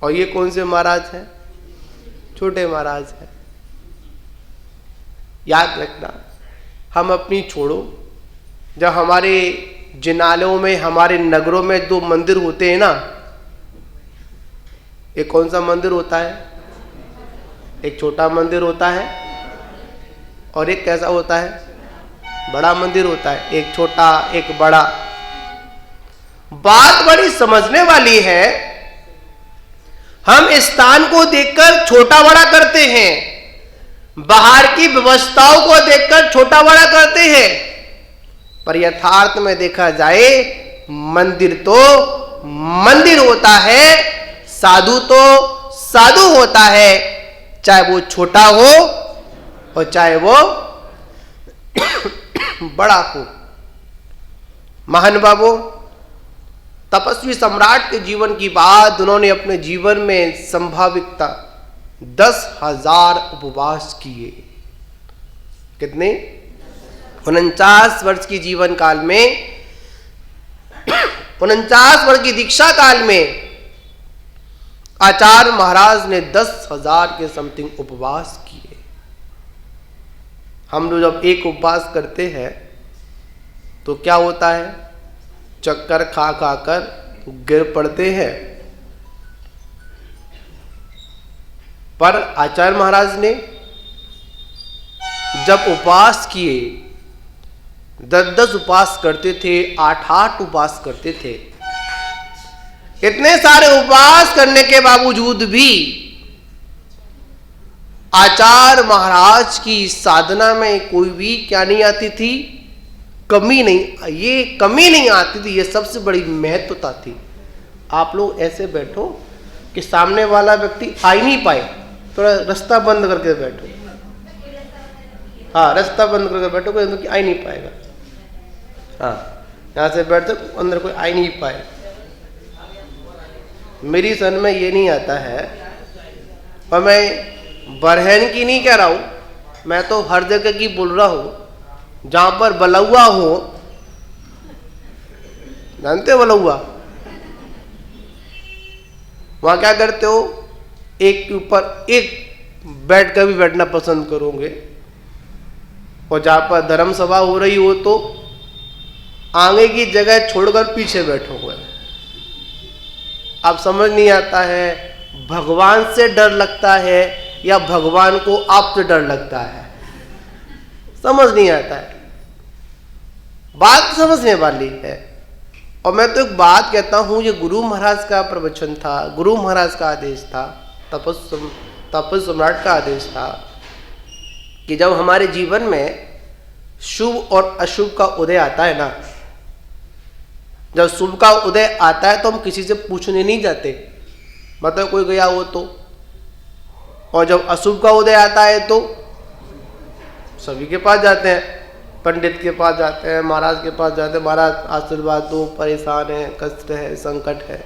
और ये कौन से महाराज हैं? छोटे महाराज हैं। याद रखना, हम अपनी छोड़ो, जब हमारे जिनालों में, हमारे नगरों में 2 मंदिर होते हैं ना, एक कौन सा मंदिर होता है? एक छोटा मंदिर होता है और एक कैसा होता है? बड़ा मंदिर होता है। एक छोटा, एक बड़ा। बात बड़ी समझने वाली है। हम स्थान को देखकर छोटा बड़ा करते हैं, बाहर की व्यवस्थाओं को देखकर छोटा बड़ा करते हैं, पर यथार्थ में देखा जाए मंदिर तो मंदिर होता है, साधु तो साधु होता है, चाहे वो छोटा हो और चाहे वो बड़ा हो। महान बाबू तपस्वी सम्राट के जीवन की बात, उन्होंने अपने जीवन में संभाविकता 10,000 उपवास किए। कितने? 49 वर्ष की जीवन काल में, 49 वर्ष की दीक्षा काल में आचार्य महाराज ने 10,000 के समथिंग उपवास किए। हम लोग जब एक उपवास करते हैं तो क्या होता है? चक्कर खा खा कर गिर पड़ते हैं। पर आचार्य महाराज ने जब उपवास किए, 10-10 उपवास करते थे, 8-8 उपवास करते थे। इतने सारे उपवास करने के बावजूद भी आचार्य महाराज की साधना में कोई भी क्या नहीं आती थी? कमी नहीं। ये कमी नहीं आती थी, ये सबसे बड़ी महत्वता थी। आप लोग ऐसे बैठो कि सामने वाला व्यक्ति आ ही नहीं पाए, थोड़ा रास्ता बंद करके बैठो। हाँ, रास्ता बंद करके बैठो, कोई अंदर आ ही नहीं पाएगा। हाँ, यहाँ से बैठो, अंदर कोई आ ही नहीं पाए। मेरी सन में ये नहीं आता है, और मैं बरहन की नहीं कह रहा हूँ, मैं तो हर जगह की बोल रहा हूँ। जहां पर बलौआ हो, जानते हो बलौआ? वहां क्या करते हो? एक के ऊपर एक बैठ कर भी बैठना पसंद करोगे। और जहां पर धर्म सभा हो रही हो तो आगे की जगह छोड़कर पीछे बैठोगे। अब समझ नहीं आता है, भगवान से डर लगता है या भगवान को आपसे डर लगता है? समझ नहीं आता है। बात समझने वाली है। और मैं तो एक बात कहता हूं, ये गुरु महाराज का प्रवचन था, गुरु महाराज का आदेश था, तपस्वी सम्राट का आदेश था कि जब हमारे जीवन में शुभ और अशुभ का उदय आता है ना, जब शुभ का उदय आता है तो हम किसी से पूछने नहीं जाते, मतलब कोई गया हो तो। और जब अशुभ का उदय आता है तो सभी के पास जाते हैं, पंडित के पास जाते हैं, महाराज के पास जाते हैं, महाराज आशीर्वाद दो, परेशान है, कष्ट है, संकट है।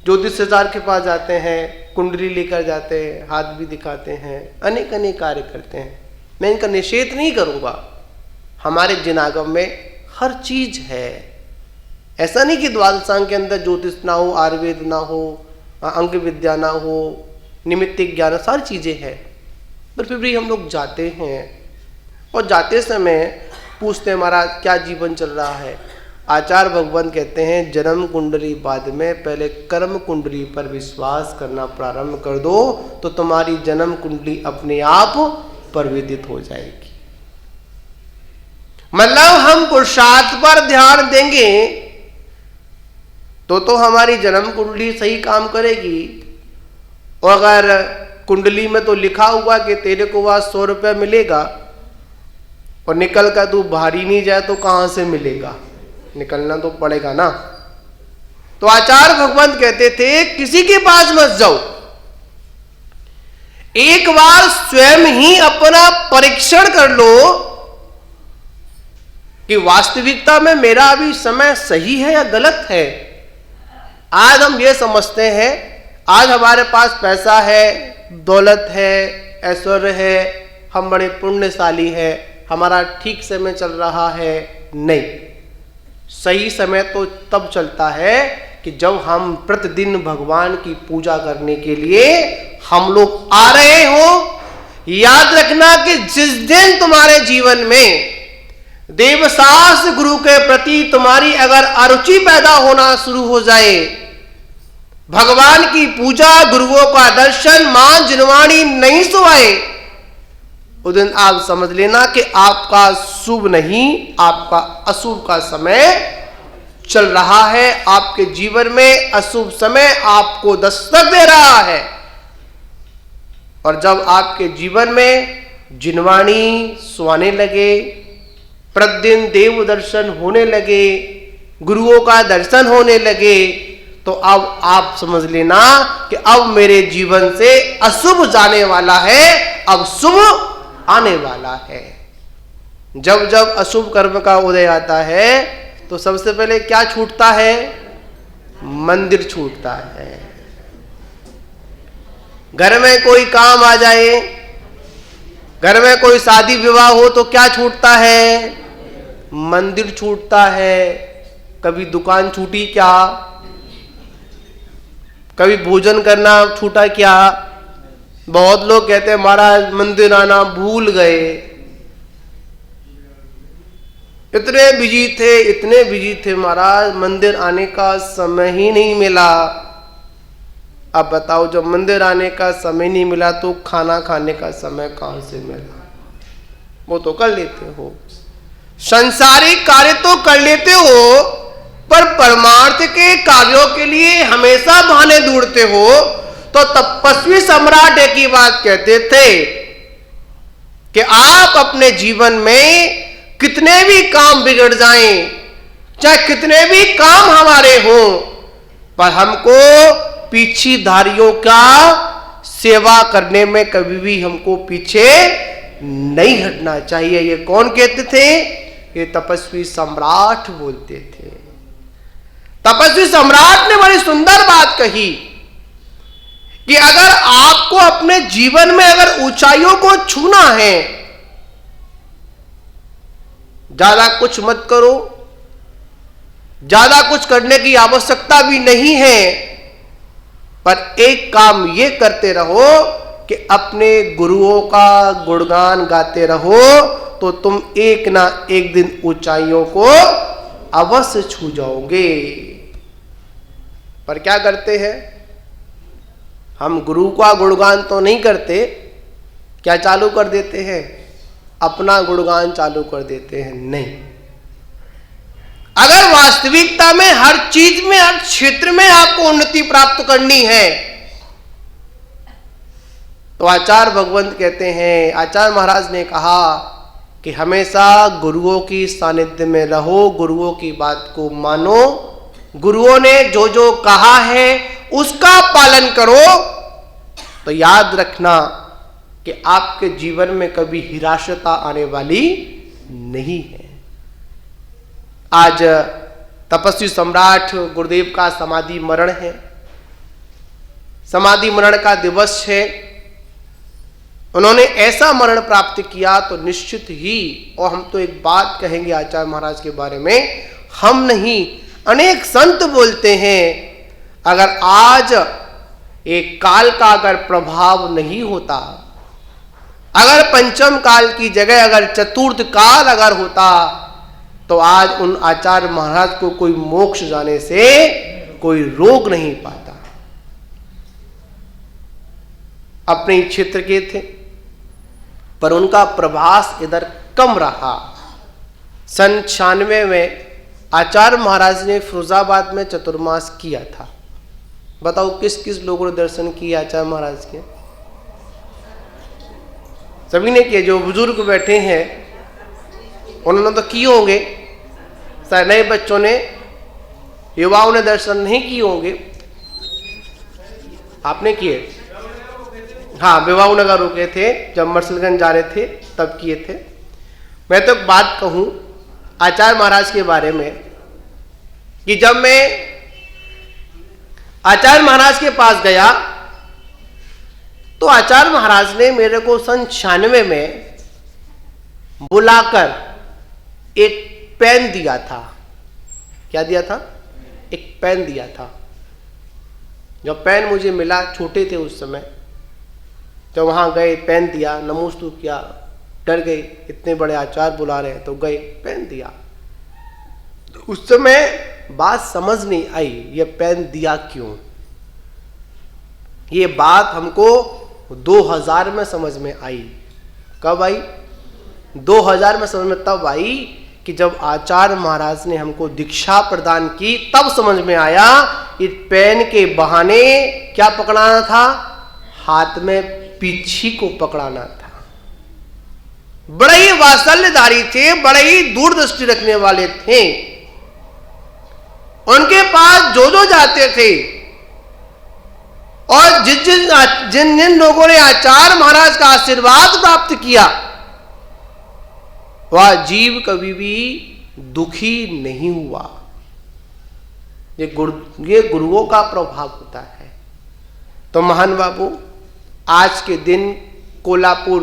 ज्योतिषाचार्य के पास जाते हैं, कुंडली लेकर जाते हैं, हाथ भी दिखाते हैं, अनेक अनेक कार्य करते हैं। मैं इनका निषेध नहीं करूँगा, हमारे जिनागम में हर चीज है। ऐसा नहीं कि द्वादशांग के अंदर ज्योतिष ना हो, आयुर्वेद ना हो, अंग विद्या ना हो, निमित्तिक ज्ञान सारी चीज़ें हैं, पर फिर भी हम लोग जाते हैं और जाते समय पूछते हैं महाराज क्या जीवन चल रहा है। आचार्य भगवान कहते हैं जन्म कुंडली बाद में पहले कर्म कुंडली पर विश्वास करना प्रारंभ कर दो तो तुम्हारी जन्म कुंडली अपने आप परिवर्तित हो जाएगी। मतलब हम पुरुषार्थ पर ध्यान देंगे तो हमारी जन्म कुंडली सही काम करेगी। और अगर कुंडली में तो लिखा हुआ कि तेरे को वह 100 रुपया मिलेगा और निकल कर तू बाहर ही नहीं जाए तो कहां से मिलेगा, निकलना तो पड़ेगा ना। तो आचार्य भगवान कहते थे किसी के पास मत जाओ, एक बार स्वयं ही अपना परीक्षण कर लो कि वास्तविकता में मेरा अभी समय सही है या गलत है। आज हम ये समझते हैं आज हमारे पास पैसा है, दौलत है, ऐश्वर्य है, हम बड़े पुण्यशाली हैं, हमारा ठीक समय चल रहा है। नहीं, सही समय तो तब चलता है कि जब हम प्रतिदिन भगवान की पूजा करने के लिए हम लोग आ रहे हो। याद रखना कि जिस दिन तुम्हारे जीवन में देवशास्त्र गुरु के प्रति तुम्हारी अगर अरुचि पैदा होना शुरू हो जाए, भगवान की पूजा, गुरुओं का दर्शन, मां जिनवाणी नहीं सुहाए, उस दिन आप समझ लेना कि आपका शुभ नहीं आपका अशुभ का समय चल रहा है। आपके जीवन में अशुभ समय आपको दस्तक दे रहा है। और जब आपके जीवन में जिनवाणी सुहाने लगे, प्रतिदिन देव दर्शन होने लगे, गुरुओं का दर्शन होने लगे, तो अब आप समझ लेना कि अब मेरे जीवन से अशुभ जाने वाला है, अब शुभ आने वाला है। जब जब अशुभ कर्म का उदय आता है तो सबसे पहले क्या छूटता है? मंदिर छूटता है। घर में कोई काम आ जाए, घर में कोई शादी विवाह हो तो क्या छूटता है? मंदिर छूटता है। कभी दुकान छूटी क्या? कभी भोजन करना छूटा क्या? बहुत लोग कहते हैं महाराज मंदिर आना भूल गए, इतने बिजी थे महाराज, मंदिर आने का समय ही नहीं मिला। अब बताओ जब मंदिर आने का समय नहीं मिला तो खाना खाने का समय कहां से मिला? वो तो कर लेते हो, संसारिक कार्य तो कर लेते हो, पर परमार्थ के कार्यों के लिए हमेशा बहाने ढूंढते हो। तो तपस्वी सम्राट एक ही बात कहते थे कि आप अपने जीवन में कितने भी काम बिगड़ जाएं, चाहे कितने भी काम हमारे हों, पर हमको पीछेधारियों का सेवा करने में कभी भी हमको पीछे नहीं हटना चाहिए। ये कौन कहते थे? ये तपस्वी सम्राट बोलते थे। तपस्वी सम्राट ने बड़ी सुंदर बात कही कि अगर आपको अपने जीवन में अगर ऊंचाइयों को छूना है, ज्यादा कुछ मत करो, ज्यादा कुछ करने की आवश्यकता भी नहीं है, पर एक काम ये करते रहो कि अपने गुरुओं का गुणगान गाते रहो, तो तुम एक ना एक दिन ऊंचाइयों को अवश्य छू जाओगे। पर क्या करते हैं हम? गुरु का गुणगान तो नहीं करते, क्या चालू कर देते हैं? अपना गुणगान चालू कर देते हैं। नहीं, अगर वास्तविकता में हर चीज में, हर क्षेत्र में आपको उन्नति प्राप्त करनी है तो आचार्य भगवंत कहते हैं, आचार्य महाराज ने कहा कि हमेशा गुरुओं की सानिध्य में रहो, गुरुओं की बात को मानो, गुरुओं ने जो जो कहा है उसका पालन करो, तो याद रखना कि आपके जीवन में कभी निराशा आने वाली नहीं है। आज तपस्वी सम्राट गुरुदेव का समाधि मरण है, समाधि मरण का दिवस है। उन्होंने ऐसा मरण प्राप्त किया तो निश्चित ही, और हम तो एक बात कहेंगे आचार्य महाराज के बारे में, हम नहीं अनेक संत बोलते हैं, अगर आज एक काल का अगर प्रभाव नहीं होता, अगर पंचम काल की जगह अगर चतुर्थ काल अगर होता, तो आज उन आचार्य महाराज को कोई मोक्ष जाने से कोई रोक नहीं पाता। अपने क्षेत्र के थे, पर उनका प्रभास इधर कम रहा। सन 96 में आचार्य महाराज ने फिरोजाबाद में चतुर्मास किया था। बताओ किस किस लोगों ने दर्शन किए आचार्य महाराज के? सभी ने किए। जो बुजुर्ग बैठे हैं उन्होंने तो किए होंगे, शायद नए बच्चों ने, युवाओं ने दर्शन नहीं किए होंगे। आपने किए? हाँ, विवाह नगर रुके थे, जब मरसलगंज जा रहे थे तब किए थे। मैं तो एक बात कहूं आचार्य महाराज के बारे में कि जब मैं आचार्य महाराज के पास गया तो आचार्य महाराज ने मेरे को सन 96 में बुलाकर एक पेन दिया था। क्या दिया था? एक पेन दिया था। जब पेन मुझे मिला, छोटे थे उस समय, जब वहां गए पेन दिया, नमोस्तु किया, डर गए, इतने बड़े आचार्य बुला रहे हैं, तो गए पेन दिया। तो उस समय बात समझ नहीं आई, ये पेन दिया क्यों। ये बात हमको 2000 में समझ में आई। कब आई? 2000 में समझ में तब आई कि जब आचार्य महाराज ने हमको दीक्षा प्रदान की, तब समझ में आया इस पेन के बहाने क्या पकड़ाना था? हाथ में पीछी को पकड़ाना था। बड़े ही वात्सल्यधारी थे, बड़े ही दूरदृष्टि रखने वाले थे। उनके पास जो जो जाते थे और जिन जिन लोगों ने आचार्य महाराज का आशीर्वाद प्राप्त किया, वह जीव कभी भी दुखी नहीं हुआ। ये गुरुओं का प्रभाव होता है। तो महान बाबू, आज के दिन कोल्हापुर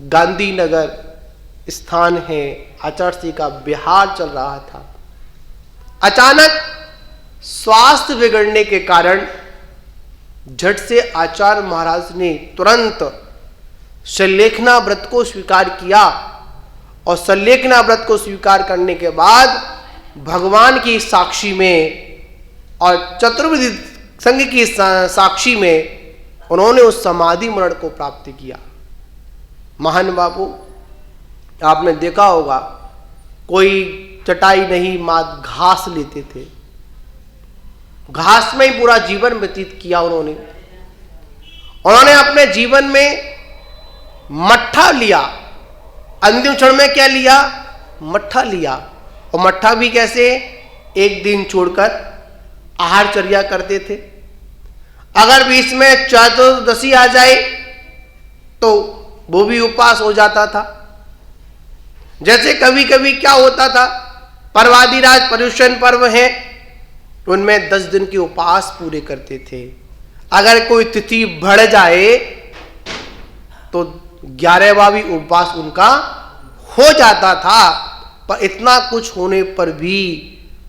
गांधीनगर स्थान है, आचार्य श्री का बिहार चल रहा था। अचानक स्वास्थ्य बिगड़ने के कारण झट से आचार्य महाराज ने तुरंत संलेखना व्रत को स्वीकार किया, और संलेखना व्रत को स्वीकार करने के बाद भगवान की साक्षी में और चतुर्विधि संघ की साक्षी में उन्होंने उस समाधि मरण को प्राप्त किया। महान बाबू, आपने देखा होगा, कोई चटाई नहीं, मात घास लेते थे, घास में ही पूरा जीवन व्यतीत किया उन्होंने अपने जीवन में मट्ठा लिया। अंतिम क्षण में क्या लिया? मट्ठा लिया। और मट्ठा भी कैसे? एक दिन छोड़कर आहारचर्या करते थे। अगर बीच में चतुर्दशी आ जाए तो वो भी उपवास हो जाता था। जैसे कभी कभी क्या होता था, पर्वादिराज पर्युषण पर्व है, उनमें 10 दिन के उपवास पूरे करते थे। अगर कोई तिथि बढ़ जाए तो 11वां भी उपवास उनका हो जाता था। पर इतना कुछ होने पर भी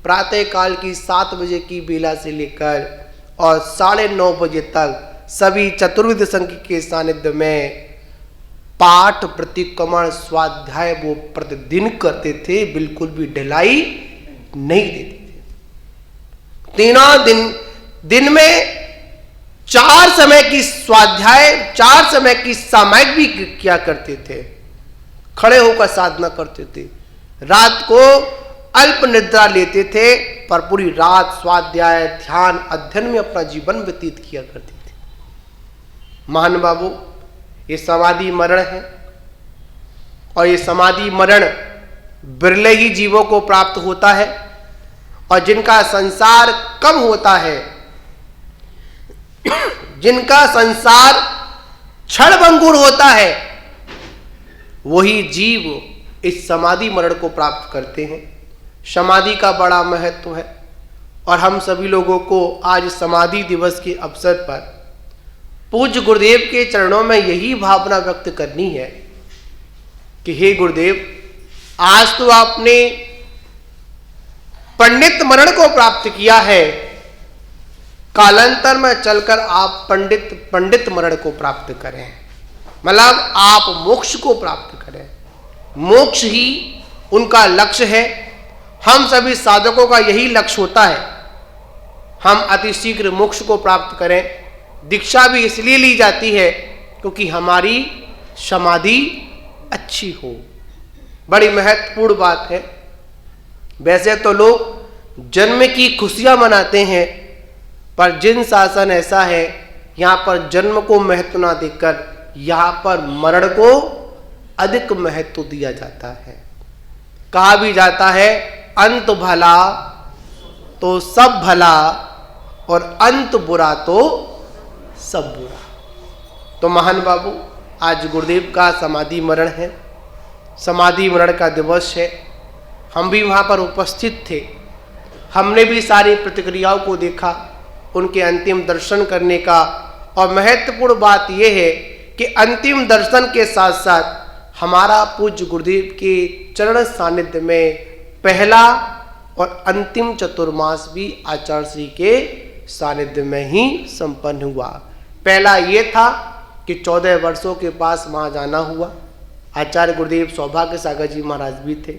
प्रातः काल की 7 बजे की बेला से लेकर और 9:30 बजे तक सभी चतुर्विध संघ के सानिध्य में पाठ प्रतिक्रमण स्वाध्याय वो प्रतिदिन करते थे, बिल्कुल भी ढिलाई नहीं देते थे। तीनों दिन में 4 समय की स्वाध्याय, 4 समय की सामायिक भी किया करते थे। खड़े होकर साधना करते थे। रात को अल्प निद्रा लेते थे, पर पूरी रात स्वाध्याय, ध्यान, अध्ययन में अपना जीवन व्यतीत किया करते थे। महान बाबू, ये समाधि मरण है, और ये समाधि मरण बिरले ही जीवों को प्राप्त होता है, और जिनका संसार कम होता है, जिनका संसार क्षणभंगुर होता है, वही जीव इस समाधि मरण को प्राप्त करते हैं। समाधि का बड़ा महत्व है, और हम सभी लोगों को आज समाधि दिवस के अवसर पर पूज्य गुरुदेव के चरणों में यही भावना व्यक्त करनी है कि हे गुरुदेव, आज तो आपने पंडित मरण को प्राप्त किया है, कालांतर में चलकर आप पंडित मरण को प्राप्त करें, मतलब आप मोक्ष को प्राप्त करें। मोक्ष ही उनका लक्ष्य है। हम सभी साधकों का यही लक्ष्य होता है, हम अति शीघ्र मोक्ष को प्राप्त करें। दीक्षा भी इसलिए ली जाती है क्योंकि हमारी समाधि अच्छी हो। बड़ी महत्वपूर्ण बात है। वैसे तो लोग जन्म की खुशियां मनाते हैं, पर जिन शासन ऐसा है यहाँ पर जन्म को महत्व ना देकर यहाँ पर मरण को अधिक महत्व दिया जाता है। कहा भी जाता है अंत भला तो सब भला और अंत बुरा तो सब बुरा। तो महान बाबू, आज गुरुदेव का समाधि मरण है, समाधि मरण का दिवस है। हम भी वहाँ पर उपस्थित थे, हमने भी सारी प्रतिक्रियाओं को देखा, उनके अंतिम दर्शन करने का। और महत्वपूर्ण बात यह है कि अंतिम दर्शन के साथ साथ हमारा पूज्य गुरुदेव के चरण सानिध्य में पहला और अंतिम चतुर्मास भी आचार्य श्री के सानिध्य में ही संपन्न हुआ। पहला ये था कि 14 वर्षों के पास वहाँ जाना हुआ। आचार्य गुरुदेव सौभाग्य सागर जी महाराज भी थे,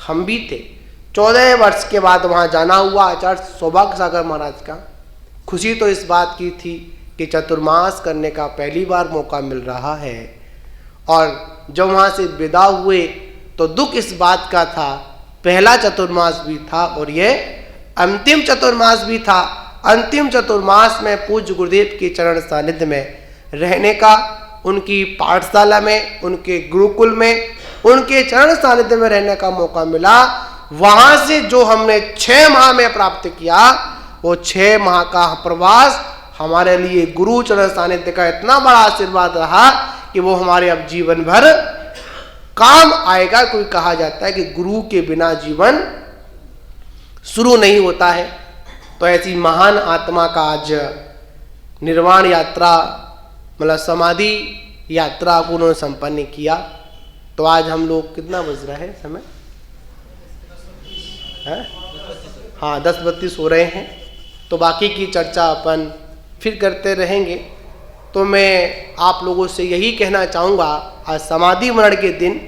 हम भी थे। 14 वर्ष के बाद वहाँ जाना हुआ आचार्य सौभाग्य सागर महाराज का। खुशी तो इस बात की थी कि चतुर्मास करने का पहली बार मौका मिल रहा है। और जब वहाँ से विदा हुए तो दुख इस बात का था, पहला चतुर्मास भी था और ये अंतिम चतुर्मास भी था। अंतिम चतुर्मास में पूज्य गुरुदेव के चरण सानिध्य में रहने का, उनकी पाठशाला में, उनके गुरुकुल में, उनके चरण सानिध्य में रहने का मौका मिला। वहाँ से जो हमने 6 माह में प्राप्त किया, वो 6 माह का प्रवास हमारे लिए गुरु चरण सानिध्य का इतना बड़ा आशीर्वाद रहा कि वो हमारे अब जीवन भर काम आएगा। कोई कहा जाता है कि गुरु के बिना जीवन शुरू नहीं होता है। तो ऐसी महान आत्मा का आज निर्वाण यात्रा, मतलब समाधि यात्रा को उन्होंने संपन्न किया। तो आज हम लोग, कितना बज रहा है समय है? हाँ, 10:32 हो रहे हैं। तो बाकी की चर्चा अपन फिर करते रहेंगे। तो मैं आप लोगों से यही कहना चाहूँगा, आज समाधि मरण के दिन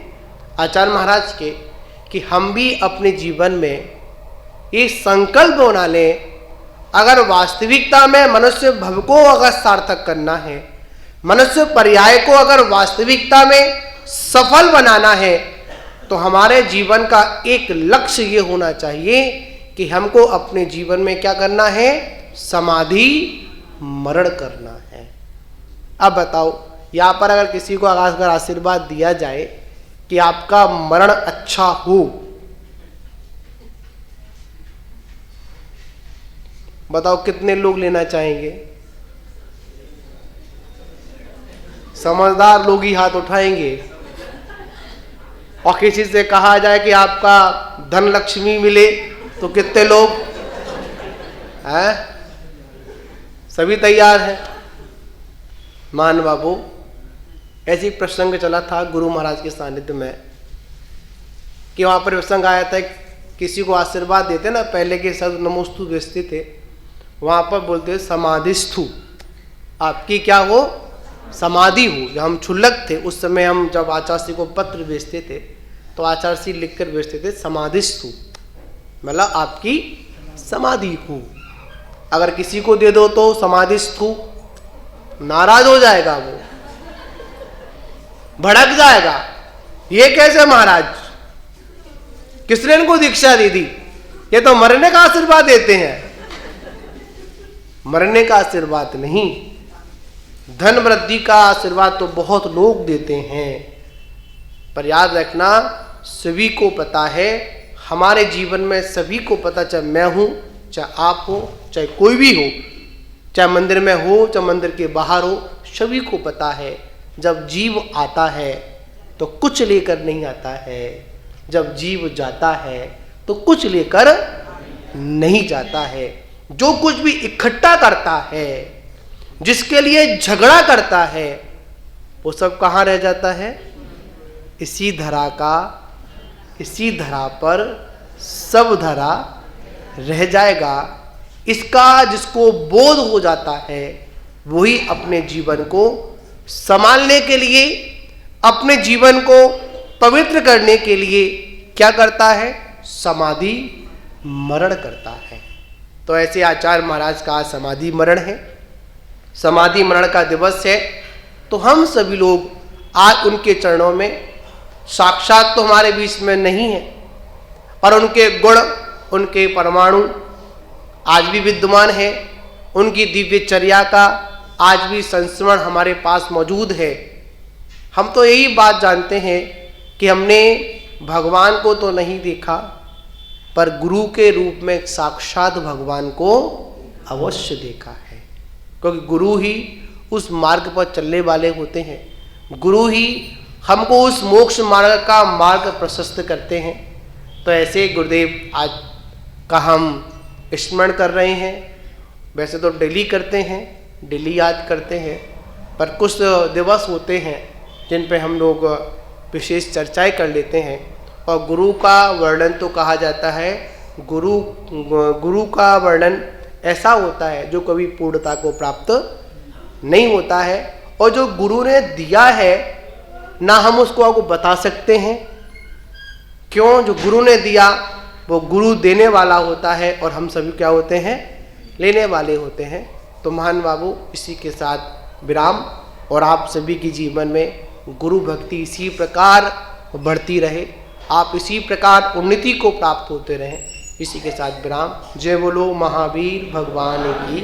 आचार्य महाराज के, कि हम भी अपने जीवन में ये संकल्प बना लें, अगर वास्तविकता में मनुष्य भव को अगर सार्थक करना है, मनुष्य पर्याय को अगर वास्तविकता में सफल बनाना है, तो हमारे जीवन का एक लक्ष्य ये होना चाहिए कि हमको अपने जीवन में क्या करना है? समाधि मरण करना है। अब बताओ, यहाँ पर अगर किसी को अगर आशीर्वाद दिया जाए कि आपका मरण अच्छा हो, बताओ कितने लोग लेना चाहेंगे? समझदार लोग ही हाथ उठाएंगे। और किसी से कहा जाए कि आपका धन लक्ष्मी मिले, तो कितने लोग हैं? सभी तैयार हैं। मान बाबू, ऐसी प्रसंग चला था गुरु महाराज के सानिध्य में कि वहाँ पर प्रसंग आया था, किसी को आशीर्वाद देते ना, पहले के शब्द नमोस्तु बेचते थे, वहाँ पर बोलते समाधिस्थु, आपकी क्या हो? समाधि हो। जब हम क्षुल्लक थे उस समय, हम जब आचार्य श्री को पत्र भेजते थे तो आचार्य श्री लिखकर भेजते थे समाधिस्थु, मतलब आपकी समाधि हो। अगर किसी को दे दो तो समाधिस्थु, नाराज हो जाएगा, वो भड़क जाएगा। ये कैसे महाराज, किसने इनको दीक्षा दे दी? ये तो मरने का आशीर्वाद देते हैं। मरने का आशीर्वाद नहीं, धन वृद्धि का आशीर्वाद तो बहुत लोग देते हैं। पर याद रखना, सभी को पता है, हमारे जीवन में सभी को पता, चाहे मैं हूं, चाहे आप हो, चाहे कोई भी हो, चाहे मंदिर में हो, चाहे मंदिर के बाहर हो, सभी को पता है, जब जीव आता है तो कुछ लेकर नहीं आता है, जब जीव जाता है तो कुछ लेकर नहीं जाता है। जो कुछ भी इकट्ठा करता है, जिसके लिए झगड़ा करता है, वो सब कहाँ रह जाता है? इसी धरा का, इसी धरा पर सब धरा रह जाएगा। इसका जिसको बोध हो जाता है वही अपने जीवन को संभालने के लिए, अपने जीवन को पवित्र करने के लिए क्या करता है? समाधि मरण करता है। तो ऐसे आचार्य महाराज का समाधि मरण है, समाधि मरण का दिवस है। तो हम सभी लोग आज उनके चरणों में, साक्षात तो हमारे बीच में नहीं है, पर उनके गुण, उनके परमाणु आज भी विद्यमान है, उनकी दिव्यचर्या का आज भी संस्मरण हमारे पास मौजूद है। हम तो यही बात जानते हैं कि हमने भगवान को तो नहीं देखा, पर गुरु के रूप में साक्षात भगवान को अवश्य देखा है, क्योंकि गुरु ही उस मार्ग पर चलने वाले होते हैं, गुरु ही हमको उस मोक्ष मार्ग का मार्ग प्रशस्त करते हैं। तो ऐसे गुरुदेव आज का हम स्मरण कर रहे हैं। वैसे तो डेली करते हैं, डेली याद करते हैं, पर कुछ दिवस होते हैं जिन पे हम लोग विशेष चर्चाएं कर लेते हैं। और गुरु का वर्णन तो कहा जाता है, गुरु का वर्णन ऐसा होता है जो कभी पूर्णता को प्राप्त नहीं होता है, और जो गुरु ने दिया है ना हम उसको आपको बता सकते हैं। क्यों? जो गुरु ने दिया वो गुरु देने वाला होता है, और हम सभी क्या होते हैं? लेने वाले होते हैं। तो महान बाबू इसी के साथ विराम, और आप सभी के जीवन में गुरु भक्ति इसी प्रकार बढ़ती रहे, आप इसी प्रकार उन्नति को प्राप्त होते रहें। इसी के साथ विराम। जय बोलो महावीर भगवान की।